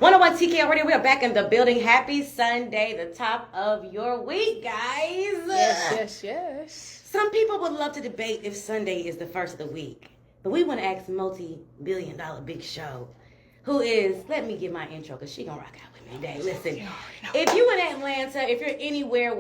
101 TKL Radio, we are back in the building. Happy Sunday, the top of your week, guys. Yes. Some people would love to debate if Sunday is the first of the week, but we want to ask multi-billion-dollar Big Show, who is, let me give my intro because she gonna rock out with me today. Listen, if you in Atlanta, if you're anywhere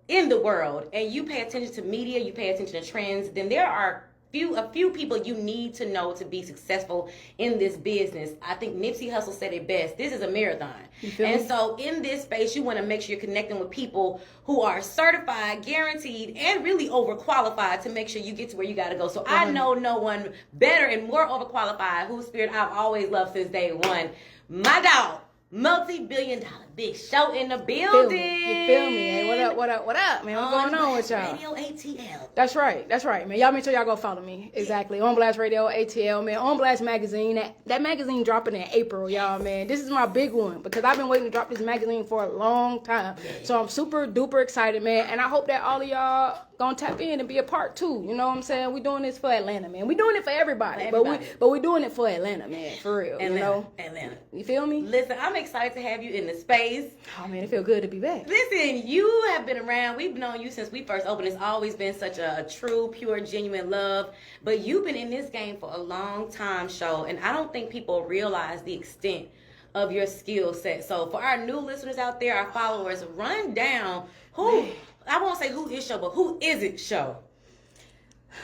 in the world, and you pay attention to media, you pay attention to trends, then there are a few people you need to know to be successful in this business. I think Nipsey Hussle said it best. This is a marathon. And so in this space, you want to make sure you're connecting with people who are certified, guaranteed, and really overqualified to make sure you get to where you got to go. So I know no one better and more overqualified, whose spirit I've always loved since day one. My dog, multi-billion-dollar Big Show in the building. You feel me? Hey, what up, man? What's going on with y'all? Radio ATL. That's right, man. Y'all make sure y'all go follow me. Exactly. On Blast Radio, ATL, man. On Blast Magazine. That magazine dropping in April, y'all, man. This is my big one because I've been waiting to drop this magazine for a long time. So I'm super duper excited, man. And I hope that all of y'all gonna tap in and be a part too. You know what I'm saying? We doing this for Atlanta, man. We doing it for everybody. But we doing it for Atlanta, man. For real. Atlanta. You feel me? Listen, I'm excited to have you in the space. Oh man, it feel good to be back. Listen, you have been around. We've known you since we first opened. It's always been such a true, pure, genuine love. But you've been in this game for a long time, Show, and I don't think people realize the extent of your skill set. So for our new listeners out there, our followers, run down I won't say who is Show, but who is it, Show?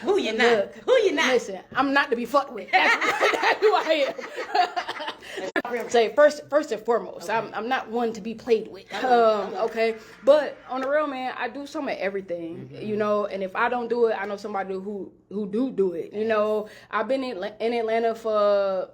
Who you not? Who you not? Listen, I'm not to be fucked with. That's who I am. Say first and foremost, okay. I'm not one to be played with. Okay, but on the real, man, I do some of everything, you know. And if I don't do it, I know somebody who do it. You know, I've been in Atlanta for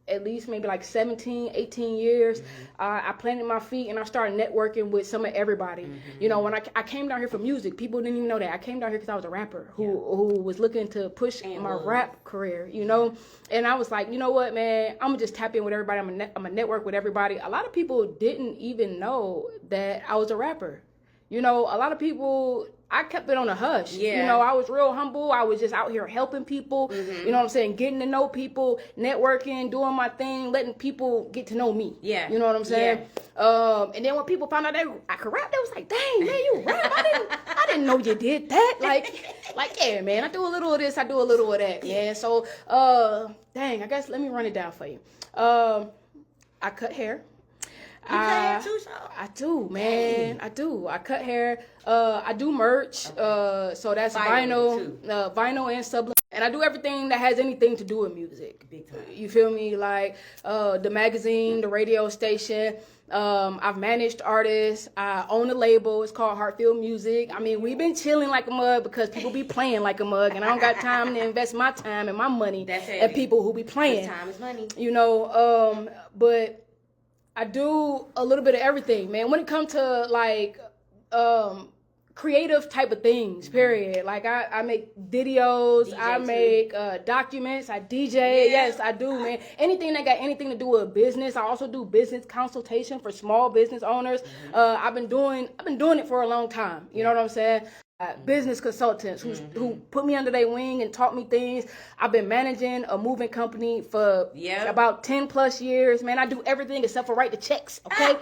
at least maybe like 17, 18 years. I planted my feet and I started networking with some of everybody. You know, when I came down here for music, people didn't even know that. I came down here because I was a rapper who was looking to push my rap career, you know? And I was like, you know what, man, I'm going to just tap in with everybody. I'm going to network with everybody. A lot of people didn't even know that I was a rapper. You know, a lot of people, I kept it on a hush. Yeah. You know, I was real humble. I was just out here helping people, you know what I'm saying, getting to know people, networking, doing my thing, letting people get to know me. Yeah. You know what I'm saying? Yeah. And then when people found out that I could rap, they was like, dang, man, you rap? I didn't know you did that. Like, yeah, man, I do a little of this, I do a little of that, man. So, dang, I guess let me run it down for you. I cut hair. You cut hair too, Show? I do, man. I do. I cut hair. I do merch. Okay. So that's vinyl and sublimation. And I do everything that has anything to do with music. Big time. You feel me? Like the magazine, the radio station. I've managed artists. I own a label. It's called Heartfield Music. I mean, we've been chilling like a mug because people be playing like a mug, and I don't got time to invest my time and my money at people who be playing. Time is money. You know, but I do a little bit of everything, man. When it comes to like creative type of things, period. Like I make videos, I make documents, I DJ. Yeah. Yes, I do, man. Anything that got anything to do with business. I also do business consultation for small business owners. I've been doing it for a long time. You know what I'm saying? Business consultants who put me under their wing and taught me things. I've been managing a moving company for about 10 plus years. Man, I do everything except for write the checks, okay?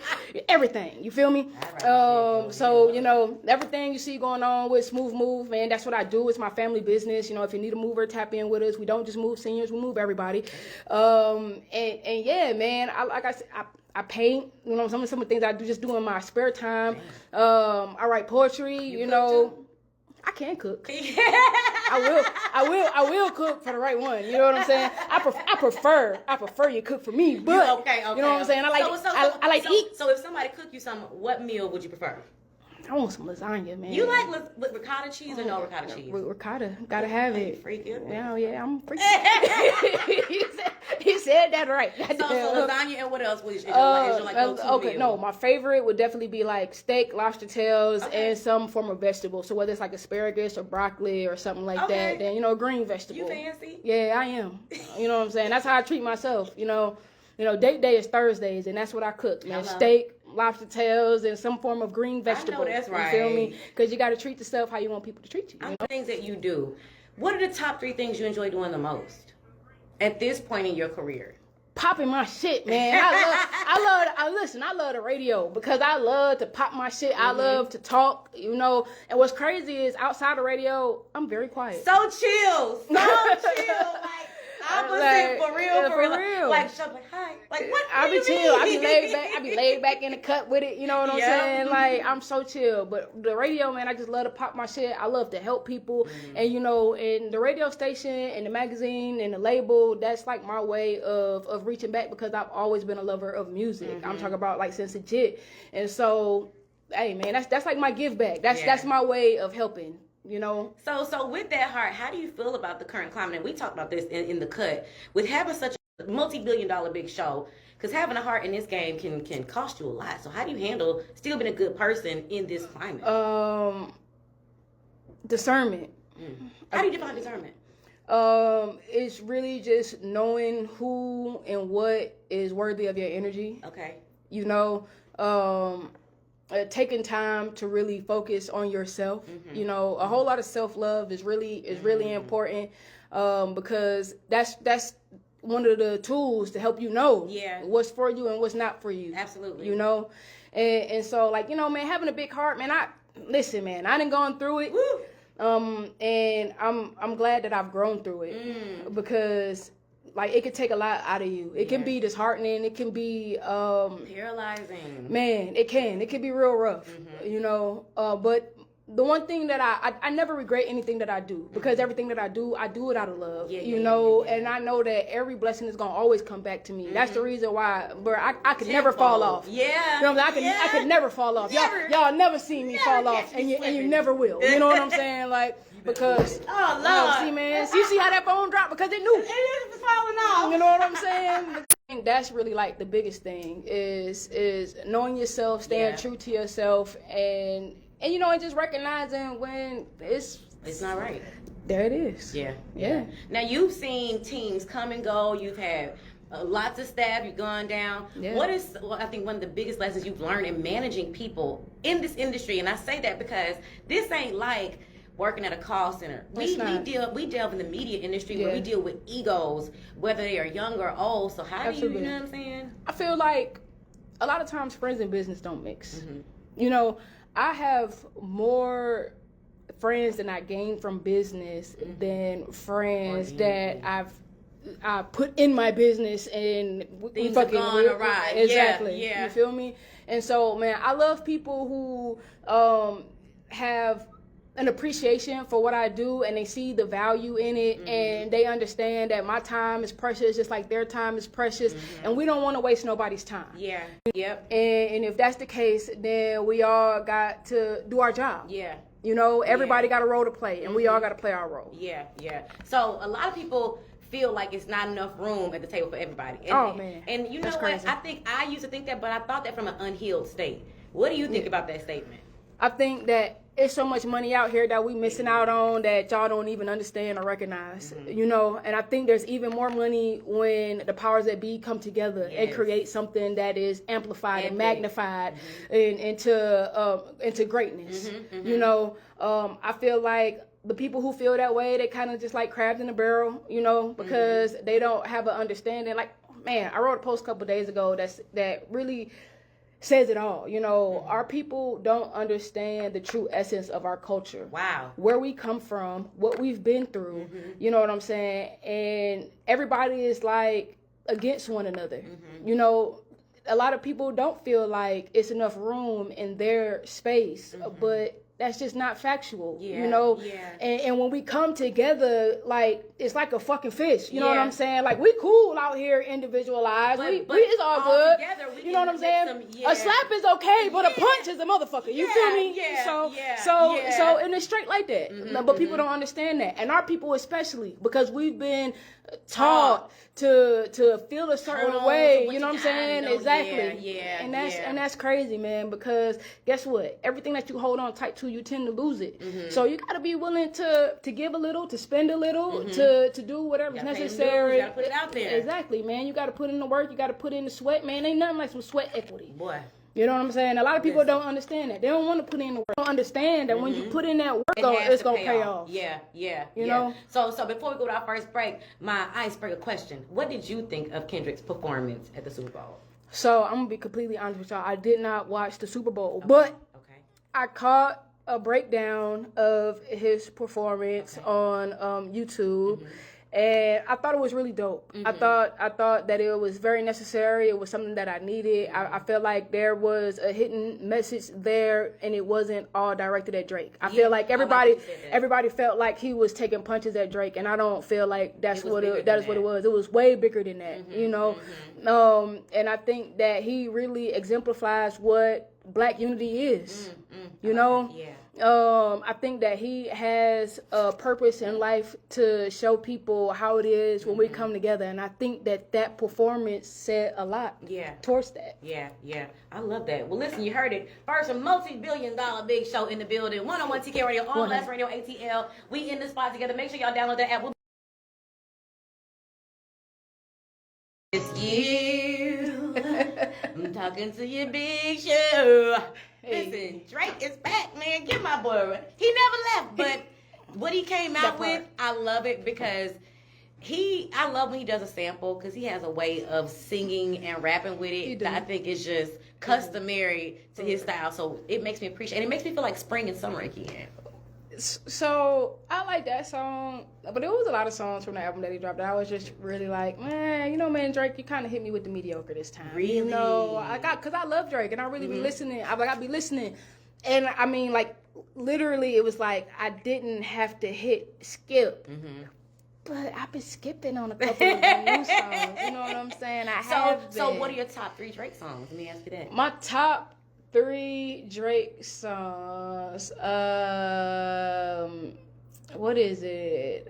Everything, you feel me? So, you know, everything you see going on with Smooth Move, man, that's what I do. It's my family business. You know, if you need a mover, tap in with us. We don't just move seniors, we move everybody. And yeah, man, I paint, you know, some of the things I do just do in my spare time. I write poetry, you know. I can cook. I will cook for the right one. You know what I'm saying? I prefer you cook for me, but okay. You know what I'm saying? I like to eat. So if somebody cook you something, what meal would you prefer? I want some lasagna, man. You like ricotta cheese or no ricotta cheese? Ricotta, gotta have it. Freak it. Yeah, I'm freaking. He said that right. So lasagna and what else is your like go-to okay, meal? no, my favorite would definitely be like steak, lobster tails, and some form of vegetable. So whether it's like asparagus or broccoli or something like that, then, you know, green vegetable. You fancy? Yeah, I am. You know what I'm saying? That's how I treat myself. You know, date day is Thursdays, and that's what I cook, man. Steak, lobster tails, and some form of green vegetable. I know that's right. You feel me? Because you got to treat yourself how you want people to treat you. Things that you do. What are the top 3 things you enjoy doing the most at this point in your career? popping my shit, man. I love the radio because I love to pop my shit. I love to talk, you know. And what's crazy is outside the radio, I'm very quiet. So chill. Like, opposite, for real. Like, she'll be like, hi. Like, what? I be chill. I be laid back in the cut with it. You know what I'm saying? Like, I'm so chill. But the radio, man, I just love to pop my shit. I love to help people. And, you know, in the radio station and the magazine and the label, that's like my way of reaching back because I've always been a lover of music. I'm talking about like since a kid. And so, hey, man, that's like my give back. That's my way of helping. You know, so with that heart, how do you feel about the current climate? And we talked about this in the cut with having such a multi-billion-dollar big show, because having a heart in this game can cost you a lot. So how do you handle still being a good person in this climate? Discernment. How do you define discernment? It's really just knowing who and what is worthy of your energy. Okay. You know, taking time to really focus on yourself. You know, a whole lot of self-love is really important, because that's one of the tools to help you know what's for you and what's not for you. Absolutely. You know, and so, like, you know, man, having a big heart, man, I done gone through it. Woo. And I'm glad that I've grown through it, because like it could take a lot out of you. It can be disheartening. It can be paralyzing. Man, it can be real rough, you know. But the one thing that I never regret anything that I do, because everything that I do it out of love, you know. And I know that every blessing is gonna always come back to me. That's the reason why, bro, I could never fall off. Yeah, you know what I'm saying? I could never fall off. Y'all never see me fall off, and you never will. You know what I'm saying? Like, because see, man, you see how that phone dropped because it knew it was falling off. You know what I'm saying? I think that's really like the biggest thing is knowing yourself, staying true to yourself, and you know, and just recognizing when it's not right. There it is. Yeah. Now you've seen teams come and go. You've had lots of staff. You've gone down. Yeah. What is, I think, one of the biggest lessons you've learned in managing people in this industry? And I say that because this ain't like working at a call center. We delve in the media industry where we deal with egos, whether they are young or old. So how do you know what I'm saying? I feel like a lot of times friends and business don't mix. You know, I have more friends that I gained from business than friends that I put in my business and we fucking gone awry. Exactly. Yeah. You feel me? And so, man, I love people who have an appreciation for what I do, and they see the value in it, and they understand that my time is precious just like their time is precious, and we don't want to waste nobody's time. Yeah. Yep. And if that's the case, then we all got to do our job. Yeah. You know, everybody got a role to play, and we all got to play our role. Yeah. So a lot of people feel like it's not enough room at the table for everybody. And, man. And you know That's what? crazy. I used to think that, but I thought that from an unhealed state. What do you think about that statement? I think that it's so much money out here that we missing out on that y'all don't even understand or recognize, you know. And I think there's even more money when the powers that be come together and create something that is amplified and magnified into greatness. You know, I feel like the people who feel that way, they kind of just like crabs in a barrel, you know, because they don't have an understanding. Like, man, I wrote a post a couple days ago that really says it all. You know, our people don't understand the true essence of our culture. Wow. Where we come from, what we've been through, you know what I'm saying? And everybody is like against one another. You know, a lot of people don't feel like it's enough room in their space, but that's just not factual, you know? And when we come together, like, it's like a fucking fish, you know what I'm saying? Like, we cool out here individualized. We it's all good. You know what I'm saying? A slap is okay, but a punch is a motherfucker. You feel me? So, and it's straight like that. But people don't understand that. And our people especially, because we've been taught to feel a certain way, you know what I'm saying? Exactly. And that's crazy, man, because guess what? Everything that you hold on tight to, you tend to lose it. So you gotta be willing to give a little, to spend a little, to do whatever's necessary. You gotta put it out there. Exactly, man. You gotta put in the work, you gotta put in the sweat, man. Ain't nothing like some sweat equity. Boy. You know what I'm saying? A lot of people don't understand that. They don't want to put in the work. They don't understand that when you put in that work, it's going to pay off. Yeah. You know? So before we go to our first break, my icebreaker question. What did you think of Kendrick's performance at the Super Bowl? So I'm going to be completely honest with y'all. I did not watch the Super Bowl, but I caught a breakdown of his performance on YouTube. And I thought it was really dope. I thought that it was very necessary. It was something that I needed. I felt like there was a hidden message there, and it wasn't all directed at Drake. I feel like everybody felt like he was taking punches at Drake, and I don't feel like that is what it was. It was way bigger than that, you know. And I think that he really exemplifies what Black unity is. You know. I think that he has a purpose in life to show people how it is when we come together, and I think that performance said a lot towards that. Yeah. I love that. Well, listen, you heard it first. A multi-billion-dollar big show in the building. 101 TK Radio, on Blast Radio ATL. We in the spot together. Make sure y'all download that app. It's you. I'm talking to you, big show. Listen, Drake is back, man. Get my boy. He never left, but what he came out with, I love it because I love when he does a sample because he has a way of singing and rapping with it that I think is just customary to his style. So it makes me appreciate it. It makes me feel like spring and summer again. So I like that song, but there was a lot of songs from the album that he dropped that I was just really like, man, Drake, you kind of hit me with the mediocre this time. Really? You know, because I love Drake and I really be listening. I be listening, and I mean, like, literally, it was like I didn't have to hit skip. But I've been skipping on a couple of the new songs. You know what I'm saying? So what are your top 3 Drake songs? Let me ask you that. My top 3 Drake songs. What is it?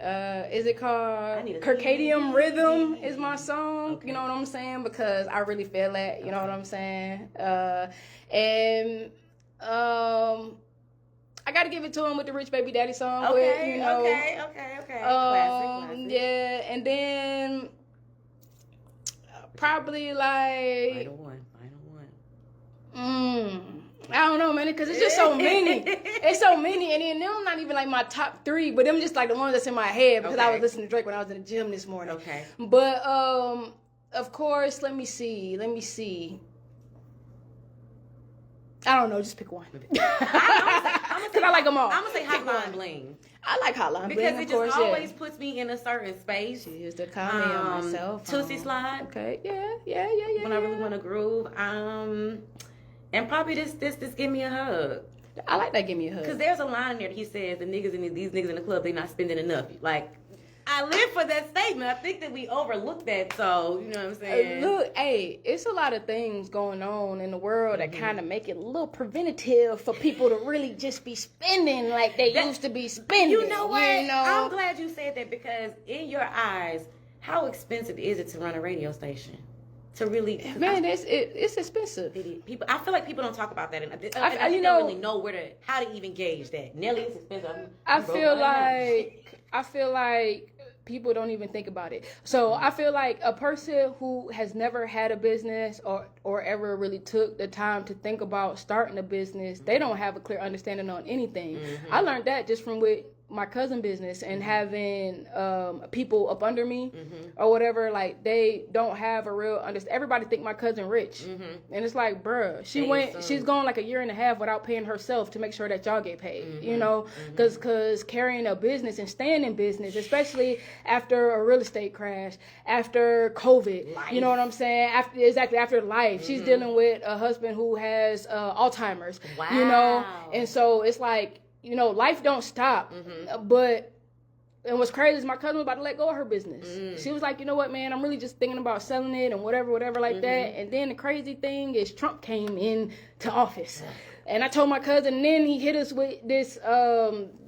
Is it called Circadian Rhythm? Is my song. Okay. You know what I'm saying? Because I really feel that. You know what I'm saying? And I got to give it to him with the Rich Baby Daddy song. Okay. Classic. Yeah, and then probably like. Final one. I don't know, man, because it's just so many. It's so many, and then them not even like my top 3, but them just like the ones that's in my head because I was listening to Drake when I was in the gym this morning. Okay. But of course, let me see. I don't know, just pick one. Because I like them all. I'm gonna say Hotline Bling. I like Hotline Bling because it just always puts me in a certain space. She used to call me on myself. Tootsie Slide. Okay, yeah. When I really want to groove, and probably this give me a hug. I like that. Give me a hug. Because there's a line in there that he says, these niggas in the club, they not spending enough. Like, I live for that statement. I think that we overlook that. So, you know what I'm saying? Look, hey, it's a lot of things going on in the world that kind of make it a little preventative for people to really just be spending like they used to be spending. You know what? I'm glad you said that because in your eyes, how expensive is it to run a radio station? To really, man, it's expensive. People, I feel like people don't talk about that, and I don't really know how to even gauge that. Nelly, it's expensive. I feel like people don't even think about it. So I feel like a person who has never had a business or ever really took the time to think about starting a business, they don't have a clear understanding on anything. I learned that just from with my cousin business and having people up under me or whatever. Like, they don't have a real understanding. Everybody think my cousin rich, and it's like, bruh, she's gone like a year and a half without paying herself to make sure that y'all get paid. You know, because carrying a business and staying in business, especially after a real estate crash, after COVID, life. You know what I'm saying? After life, she's dealing with a husband who has Alzheimer's. Wow. You know, and so it's like, you know, life don't stop. But and what's crazy is my cousin was about to let go of her business. She was like, you know what, man, I'm really just thinking about selling it and whatever like that. And then the crazy thing is Trump came in to office. And I told my cousin, and then he hit us with this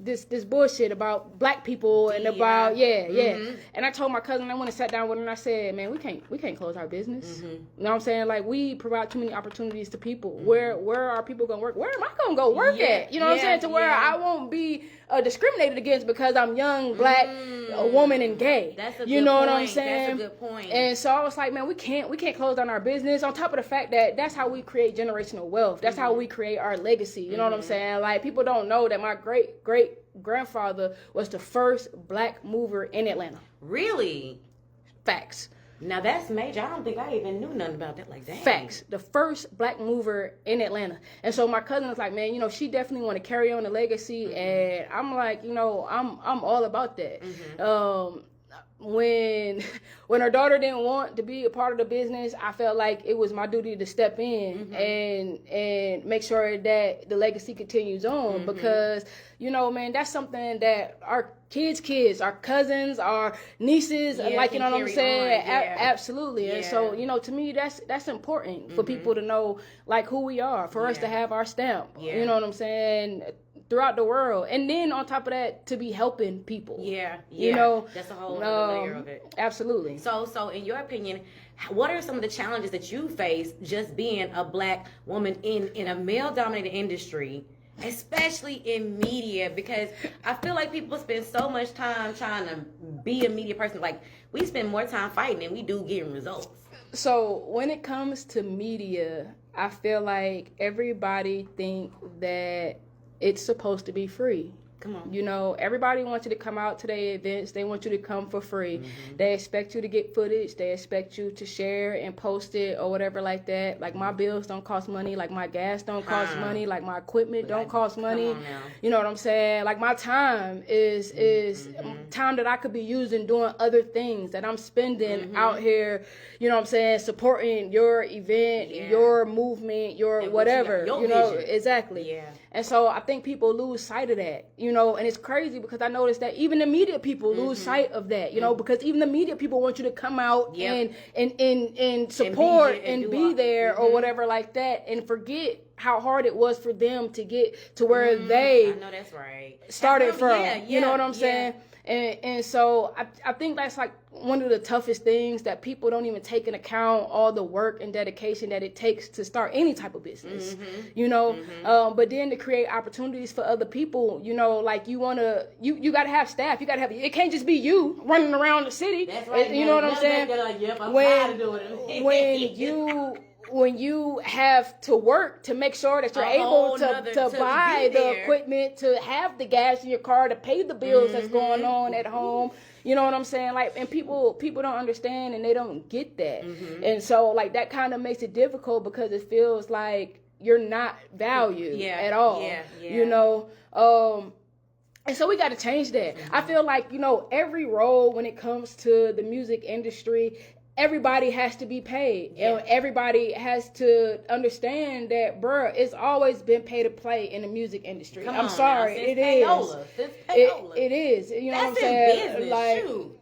this bullshit about black people and about And I told my cousin, I went and sat down with him, and I said, man, we can't close our business. You know what I'm saying? Like, we provide too many opportunities to people. Where are people gonna work? Where am I gonna go work at? You know what I'm saying? To where I won't be discriminated against because I'm young, black, a woman, and gay. That's a good you know point. What I'm saying? That's a good point. And so I was like, man, we can't close down our business. On top of the fact that that's how we create generational wealth. That's how we create our legacy. You know what I'm saying? Like, people don't know that my great grandfather was the first black mover in Atlanta. Really? Facts. Now that's major. I don't think I even knew nothing about that like that. Facts. The first black mover in Atlanta. And so my cousin was like, man, you know, she definitely want to carry on the legacy. And I'm like, you know, I'm all about that. When her daughter didn't want to be a part of the business, I felt like it was my duty to step in and make sure that the legacy continues on, because, you know, man, that's something that our kids, our cousins, our nieces, like, you know what I'm saying? Absolutely. And so, you know, to me, that's important for people to know, like, who we are, for us to have our stamp. You know what I'm saying? Throughout the world, and then on top of that, to be helping people. You know, that's a whole other layer of it. Absolutely. So in your opinion, what are some of the challenges that you face just being a black woman in a male-dominated industry, especially in media? Because I feel like people spend so much time trying to be a media person. Like, we spend more time fighting than we do getting results. So when it comes to media, I feel like everybody think that it's supposed to be free. Come on. You know, everybody wants you to come out to their events. They want you to come for free. They expect you to get footage. They expect you to share and post it or whatever like that. Like, my bills don't cost money. Like, my gas don't cost money. Like, my equipment don't cost money. You know what I'm saying? Like, my time is time that I could be using doing other things that I'm spending out here, you know what I'm saying, supporting your event, your movement, your whatever. Your you know, vision. exactly. Yeah. And so I think people lose sight of that, you know, and it's crazy because I noticed that even the media people lose sight of that, you know, because even the media people want you to come out and support and be there or whatever like that, and forget how hard it was for them to get to where they I know that's right. started from. You know what I'm saying? And so I think that's like one of the toughest things, that people don't even take into account all the work and dedication that it takes to start any type of business, you know, but then to create opportunities for other people, you know, like, you got to have staff. You got to have, it can't just be you running around the city. That's right. You know what I'm saying? When you have to work to make sure that you're able to buy the equipment, to have the gas in your car, to pay the bills that's going on at home, you know what I'm saying? Like, and people don't understand, and they don't get that. And so, like, that kind of makes it difficult because it feels like you're not valued at all. You know? And so we got to change that. I feel like, you know, every role when it comes to the music industry, everybody has to be paid. And everybody has to understand that, bruh, it's always been pay to play in the music industry. I'm sorry, it is. It is. You know what I'm saying? Business, like, shoot.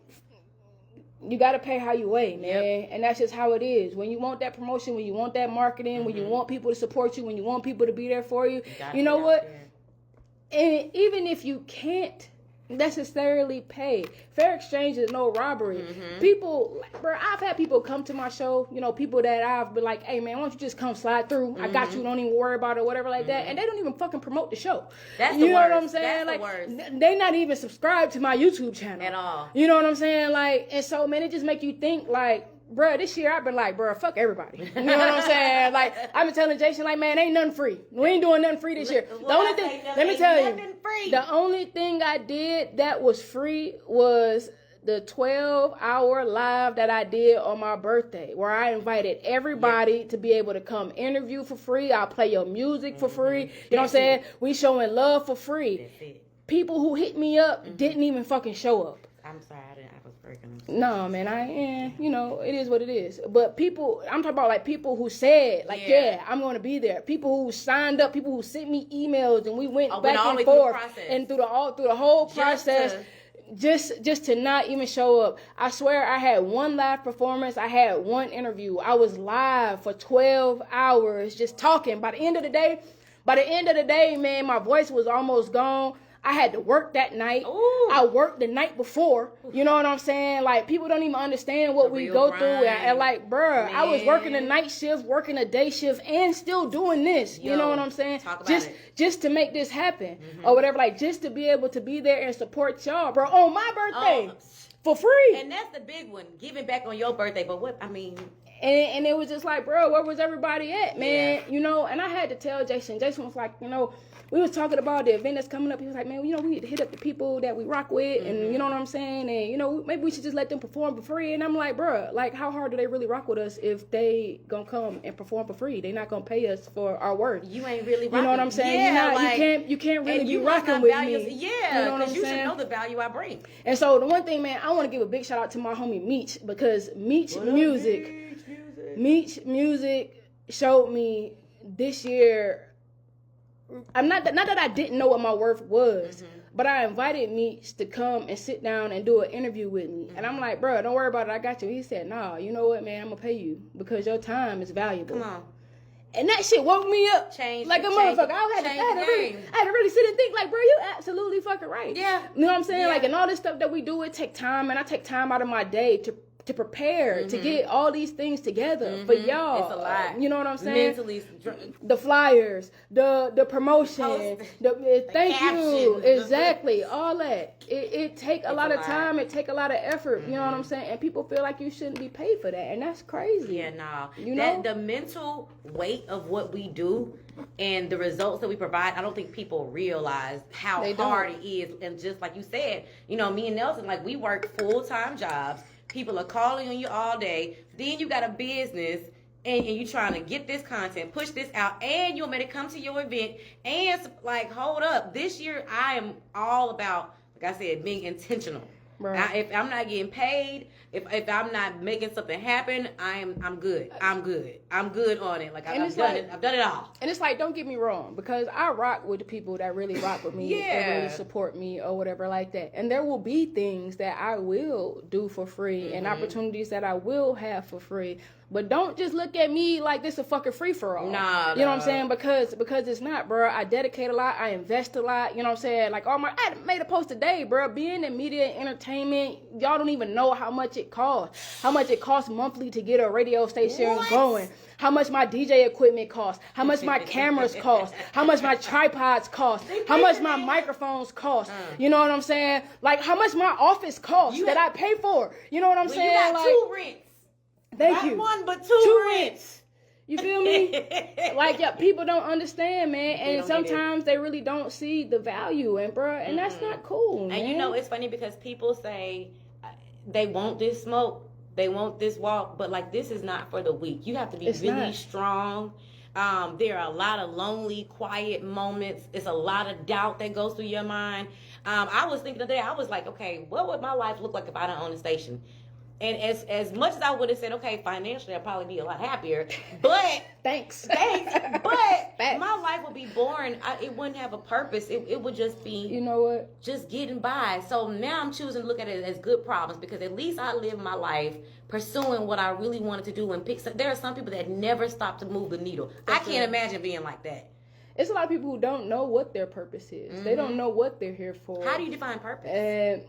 You got to pay how you weigh, man. And that's just how it is. When you want that promotion, when you want that marketing, when you want people to support you, when you want people to be there for you, you know what? And even if you can't necessarily pay, fair exchange is no robbery. People, bro, I've had people come to my show, you know, people that I've been like, hey man, why don't you just come slide through? I got you, don't even worry about it or whatever like that. And they don't even fucking promote the show. That's you the know worst. what I'm saying? That's like, the worst. They not even subscribed to my YouTube channel At all. You know what I'm saying? Like, and so man, it just make you think like, bruh, this year I've been like, bruh, fuck everybody. You know what I'm saying? Like, I've been telling Jason, like, man, ain't nothing free. We ain't doing nothing free this year. The only thing, let me tell you, the only thing I did that was free was the 12-hour live that I did on my birthday, where I invited everybody to be able to come interview for free. I'll play your music for free. You know what I'm saying? We showing love for free. People who hit me up didn't even fucking show up. I'm sorry, I was breaking. No, man, you know, it is what it is. But people, I'm talking about like people who said, like, yeah, I'm going to be there. People who signed up, people who sent me emails, and we went back and forth and through the whole process. Just to not even show up. I swear I had one live performance. I had one interview. I was live for 12 hours just talking. By the end of the day, By the end of the day, man, my voice was almost gone. I had to work that night. Ooh. I worked the night before. You know what I'm saying? Like, people don't even understand what we go through. And like, bruh, I was working a night shift, working a day shift, and still doing this. You know what I'm saying? Just to make this happen or whatever. Like, just to be able to be there and support y'all, bro, on my birthday for free. And that's the big one, giving back on your birthday. But what, I mean... And it was just like, bro, where was everybody at, man? You know, and I had to tell Jason. Jason was like, you know, we was talking about the event that's coming up. He was like, man, you know, we need to hit up the people that we rock with, and you know what I'm saying? And, you know, maybe we should just let them perform for free. And I'm like, bro, like, how hard do they really rock with us if they gonna come and perform for free? They not gonna pay us for our work. You ain't really rocking. You know what I'm saying? Yeah, you can't really be rocking with me. Yeah, you know what I'm saying? You should know the value I bring. And so the one thing, man, I want to give a big shout out to my homie Meech, because Meech Music showed me this year. I'm not that I didn't know what my worth was, but I invited Meech to come and sit down and do an interview with me. And I'm like, bro, don't worry about it. I got you. He said, nah, you know what, man? I'm gonna pay you because your time is valuable. Come on. And that shit woke me up like a motherfucker. I had to really sit and think, like, bro, you absolutely fucking right. Yeah. You know what I'm saying? Like, and all this stuff that we do, it take time, and I take time out of my day to prepare, to get all these things together for y'all. It's a lot. You know what I'm saying? Mentally. The flyers, the promotion, thank you. Exactly. All that. It take a lot of time. It take a lot of effort. You know what I'm saying? And people feel like you shouldn't be paid for that. And that's crazy. Yeah, nah. You know? The mental weight of what we do and the results that we provide, I don't think people realize how hard it is. And just like you said, you know, me and Nelson, like, we work full-time jobs. People are calling on you all day. Then you got a business and you trying to get this content, push this out, and you want me to come to your event. And like, hold up. This year I am all about, like I said, being intentional. Right. If I'm not getting paid, if I'm not making something happen, I'm good. I'm good on it. Like, I've done it all. And it's like, don't get me wrong, because I rock with the people that really rock with me and really support me or whatever like that. And there will be things that I will do for free and opportunities that I will have for free. But don't just look at me like this a fucking free-for-all. Nah, you know what I'm saying? Because it's not, bro. I dedicate a lot. I invest a lot. You know what I'm saying? Like, I made a post today, bro. Being in media and entertainment, y'all don't even know how much it costs. How much it costs monthly to get a radio station going. How much my DJ equipment costs. How much my cameras cost. How much my tripods cost. How much my microphones cost. You know what I'm saying? Like, how much my office costs that I pay for. You know what I'm saying? You got like, 2 rents. Thank you. Not one, but two rents. You feel me? Like, yeah, people don't understand, man. And sometimes they really don't see the value. And, bro, and that's not cool, man. And, you know, it's funny because people say they want this smoke. They want this walk. But, like, this is not for the weak. You have to be really strong. There are a lot of lonely, quiet moments. It's a lot of doubt that goes through your mind. I was thinking today, I was like, okay, what would my life look like if I didn't own a station? And as much as I would have said, okay, financially, I'd probably be a lot happier. But thanks. But my life would be boring. It wouldn't have a purpose. It would just be, you know what, just getting by. So now I'm choosing to look at it as good problems, because at least I live my life pursuing what I really wanted to do. And there are some people that never stop to move the needle. I can't imagine being like that. It's a lot of people who don't know what their purpose is. They don't know what they're here for. How do you define purpose? And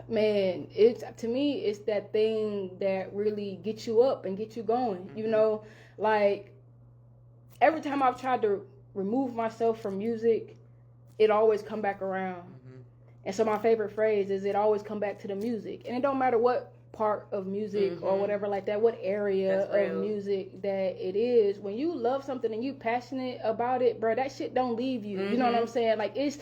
man, to me, it's that thing that really gets you up and gets you going. You know, like, every time I've tried to remove myself from music, it always come back around. And so my favorite phrase is, it always come back to the music. And it don't matter what part of music or whatever like that, what area of music that it is, when you love something and you passionate about it, bro, that shit don't leave you. You know what I'm saying? Like, it's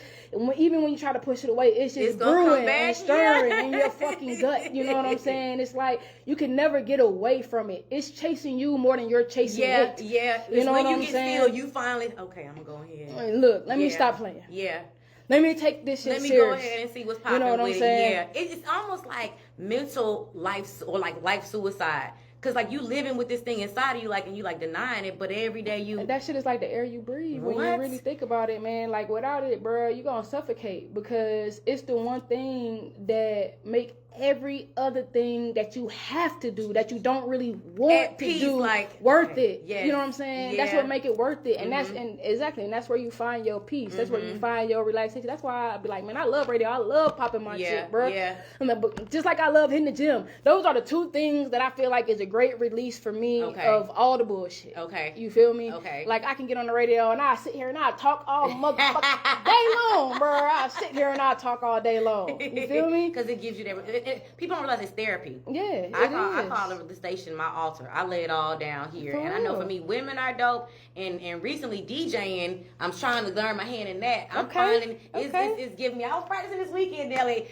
even when you try to push it away, it's just brewing and stirring in your fucking gut. You know what I'm saying? It's like, you can never get away from it. It's chasing you more than you're chasing it. Yeah. You know when what you I'm get saying? still, you finally, okay, I'm gonna go ahead. Look, let me stop playing. Yeah. Let me take this shit serious. Let me go ahead and see what's popping with it. Saying? Yeah, it's almost like mental life, or like life suicide. Cause like you living with this thing inside of you, like, and you like denying it, but every day you. And that shit is like the air you breathe. When you really think about it, man, like without it, bro, you gonna suffocate, because it's the one thing that make every other thing that you have to do, that you don't really want to do, like worth it. Yes. You know what I'm saying? Yeah. That's what make it worth it. And that's where you find your peace. That's where you find your relaxation. That's why I be like, man, I love radio. I love popping my shit, bro. Yeah. But just like I love hitting the gym. Those are the two things that I feel like is a great release for me of all the bullshit. Okay. You feel me? Okay. Like I can get on the radio and I sit here and I talk all motherfucking day long, bro. I sit here and I talk all day long. You feel me? Because it gives you that. People don't realize it's therapy. Yeah, I call the station my altar. I lay it all down here. And I know for me, women are dope. And recently DJing, I'm trying to learn my hand in that. I'm finding it's giving me. I was practicing this weekend, Nelly.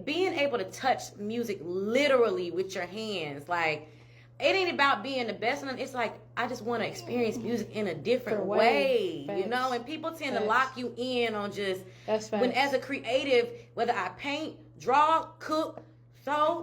Being able to touch music literally with your hands, like. It ain't about being the best one. It's like, I just want to experience music in a different way. You know? And people tend to lock you in on just, when as a creative, whether I paint, draw, cook, sew,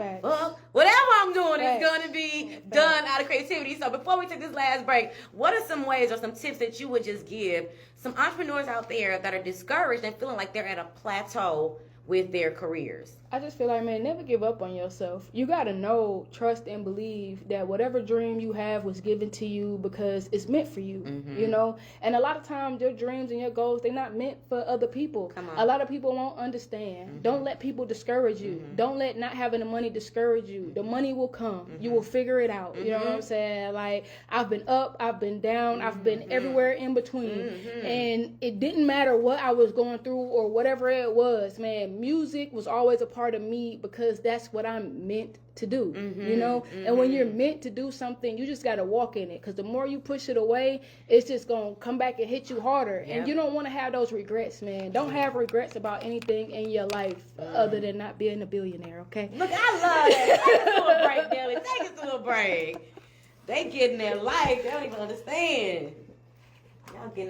whatever I'm doing is going to be done out of creativity. So before we take this last break, what are some ways or some tips that you would just give some entrepreneurs out there that are discouraged and feeling like they're at a plateau with their careers? I just feel like, man, never give up on yourself. You got to know, trust, and believe that whatever dream you have was given to you because it's meant for you, you know? And a lot of times your dreams and your goals, they're not meant for other people. A lot of people won't understand. Don't let people discourage you. Don't let not having the money discourage you. The money will come. You will figure it out. You know what I'm saying? Like, I've been up, I've been down, I've been everywhere in between. And it didn't matter what I was going through or whatever it was, man. Music was always a part of me because that's what I'm meant to do, you know? And when you're meant to do something, you just got to walk in it, because the more you push it away, it's just going to come back and hit you harder. And you don't want to have those regrets, man. Don't have regrets about anything in your life other than not being a billionaire, okay? Look, I love that. Take us to a break, Nelly. Take us to a break. They getting their life. They don't even understand. Y'all getting